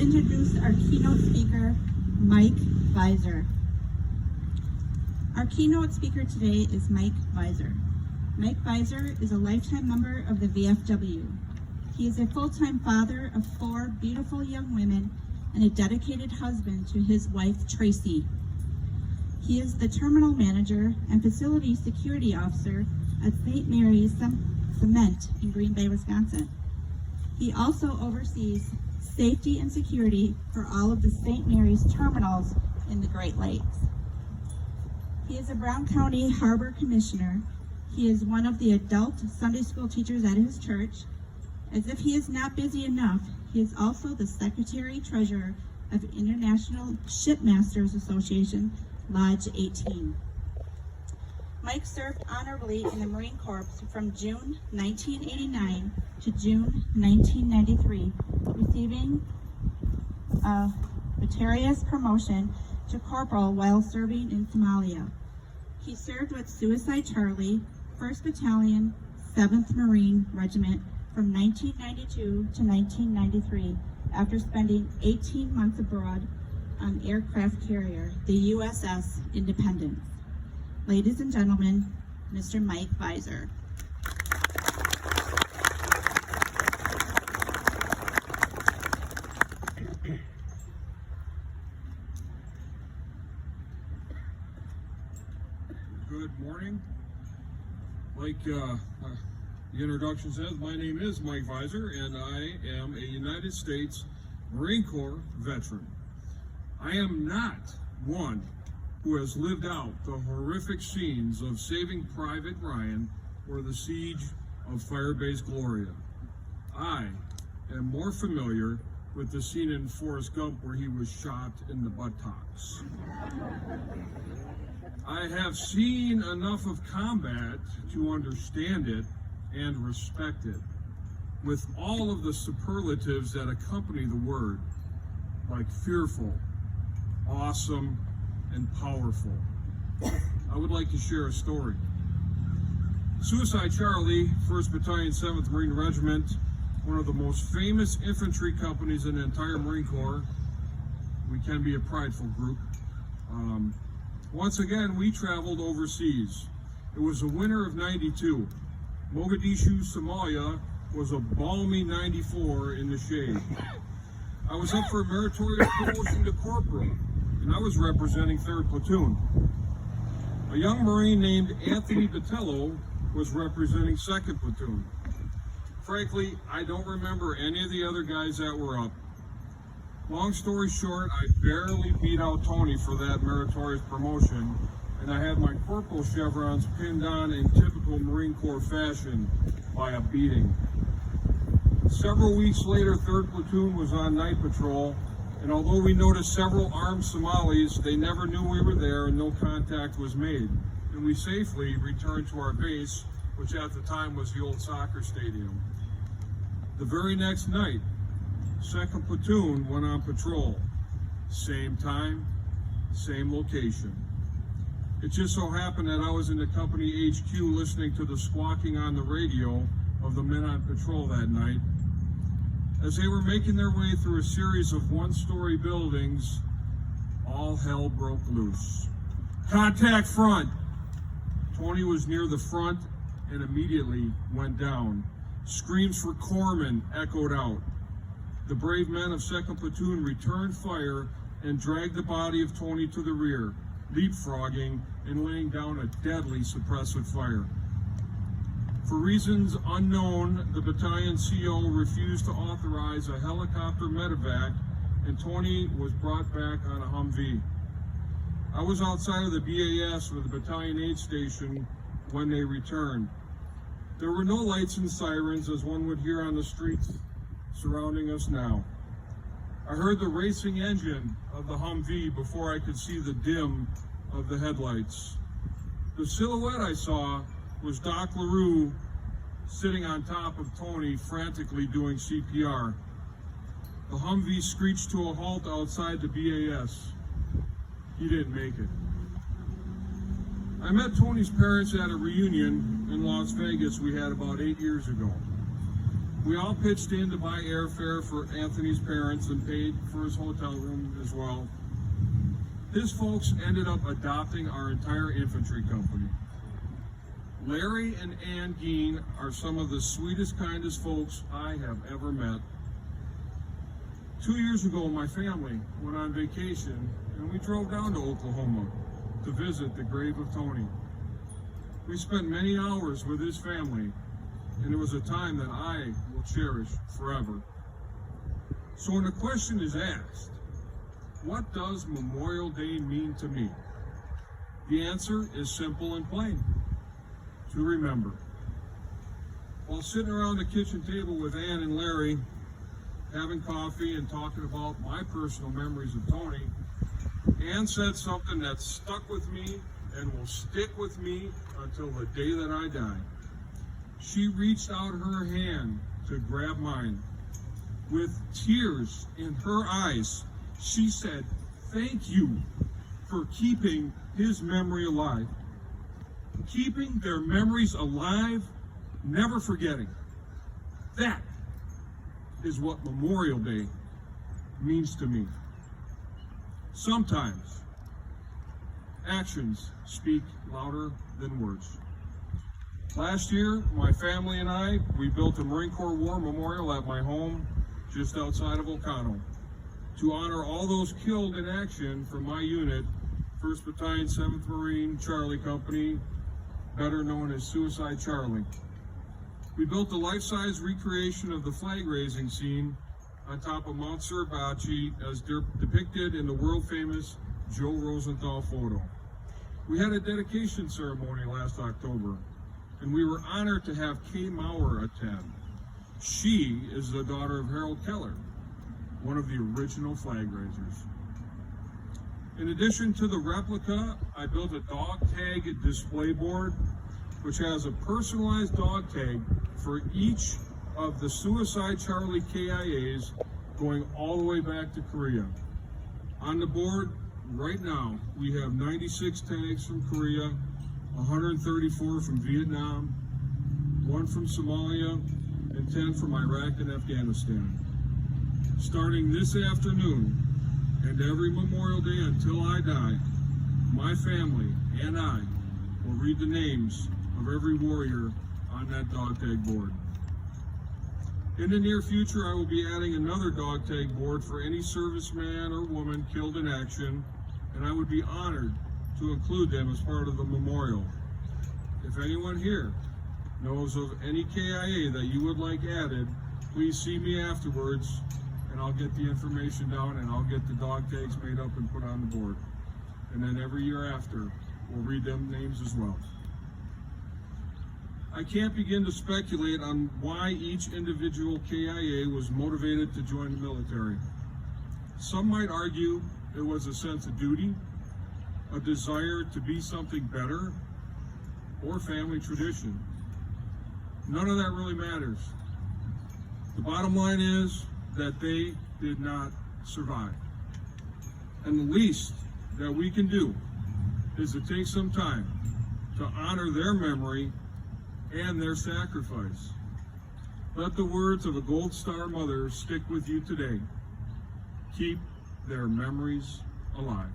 introduce our keynote speaker, Mike Vizer. Our keynote speaker today is Mike Vizer. Mike Vizer is a lifetime member of the VFW. He is a full-time father of 4 beautiful young women and a dedicated husband to his wife, Tracy. He is the terminal manager and facility security officer at St. Mary's Cement in Green Bay, Wisconsin. He also oversees safety and security for all of the St. Mary's terminals in the Great Lakes. He is a Brown County Harbor Commissioner. He is one of the adult Sunday school teachers at his church. As if he is not busy enough, he is also the Secretary-Treasurer of International Shipmasters Association, Lodge 18. Mike served honorably in the Marine Corps from June 1989 to June 1993, receiving a meritorious promotion to corporal while serving in Somalia. He served with Suicide Charlie, 1st Battalion, 7th Marine Regiment from 1992 to 1993, after spending 18 months abroad on aircraft carrier, the USS Independence. Ladies and gentlemen, Mr. Mike Vizer. Good morning. Like the introduction says, my name is Mike Vizer, and I am a United States Marine Corps veteran. I am not one who has lived out the horrific scenes of Saving Private Ryan or the siege of Firebase Gloria. I am more familiar with the scene in Forrest Gump where he was shot in the buttocks. I have seen enough of combat to understand it and respect it, with all of the superlatives that accompany the word, like fearful, awesome, and powerful. I would like to share a story. Suicide Charlie, 1st Battalion, 7th Marine Regiment, one of the most famous infantry companies in the entire Marine Corps. We can be a prideful group. Once again, we traveled overseas. It was the winter of '92. Mogadishu, Somalia was a balmy 94 in the shade. I was up for a meritorious promotion to corporal, and I was representing 3rd Platoon. A young Marine named Anthony Botello was representing 2nd Platoon. Frankly, I don't remember any of the other guys that were up. Long story short, I barely beat out Tony for that meritorious promotion, and I had my corporal chevrons pinned on in typical Marine Corps fashion by a beating. Several weeks later, 3rd Platoon was on night patrol, and although we noticed several armed Somalis, they never knew we were there and no contact was made. And we safely returned to our base, which at the time was the old soccer stadium. The very next night, 2nd Platoon went on patrol. Same time, same location. It just so happened that I was in the company HQ listening to the squawking on the radio of the men on patrol that night. As they were making their way through a series of one-story buildings, all hell broke loose. Contact front! Tony was near the front and immediately went down. Screams for corpsmen echoed out. The brave men of 2nd Platoon returned fire and dragged the body of Tony to the rear, leapfrogging and laying down a deadly suppressive fire. For reasons unknown, the battalion CO refused to authorize a helicopter medevac, and Tony was brought back on a Humvee. I was outside of the BAS with the battalion aid station when they returned. There were no lights and sirens as one would hear on the streets surrounding us now. I heard the racing engine of the Humvee before I could see the dim of the headlights. The silhouette I saw was Doc LaRue sitting on top of Tony, frantically doing CPR. The Humvee screeched to a halt outside the BAS. He didn't make it. I met Tony's parents at a reunion in Las Vegas we had about 8 years ago. We all pitched in to buy airfare for Anthony's parents and paid for his hotel room as well. His folks ended up adopting our entire infantry company. Larry and Ann Geen are some of the sweetest, kindest folks I have ever met. 2 years ago, my family went on vacation and we drove down to Oklahoma to visit the grave of Tony. We spent many hours with his family, and it was a time that I will cherish forever. So when the question is asked, what does Memorial Day mean to me? The answer is simple and plain: to remember. While sitting around the kitchen table with Ann and Larry, having coffee and talking about my personal memories of Tony, Ann said something that stuck with me and will stick with me until the day that I die. She reached out her hand to grab mine. With tears in her eyes, she said, "Thank you for keeping his memory alive." Keeping their memories alive, never forgetting. That is what Memorial Day means to me. Sometimes actions speak louder than words. Last year, my family and I, we built a Marine Corps War Memorial at my home just outside of Oconto to honor all those killed in action from my unit, 1st Battalion, 7th Marine Charlie Company, better known as Suicide Charlie. We built a life-size recreation of the flag-raising scene on top of Mount Suribachi as depicted in the world-famous Joe Rosenthal photo. We had a dedication ceremony last October, and we were honored to have Kay Maurer attend. She is the daughter of Harold Keller, one of the original flag raisers. In addition to the replica, I built a dog tag display board, which has a personalized dog tag for each of the Suicide Charlie KIAs going all the way back to Korea. On the board right now, we have 96 tags from Korea, 134 from Vietnam, 1 from Somalia, and 10 from Iraq and Afghanistan. Starting this afternoon and every Memorial Day until I die, my family and I will read the names of every warrior on that dog tag board. In the near future, I will be adding another dog tag board for any serviceman or woman killed in action, and I would be honored to include them as part of the memorial. If anyone here knows of any KIA that you would like added, please see me afterwards, and I'll get the information down and I'll get the dog tags made up and put on the board. And then every year after, we'll read them names as well. I can't begin to speculate on why each individual KIA was motivated to join the military. Some might argue it was a sense of duty, a desire to be something better, or family tradition. None of that really matters. The bottom line is that they did not survive. And the least that we can do is to take some time to honor their memory and their sacrifice. Let the words of a Gold Star mother stick with you today. Keep their memories alive.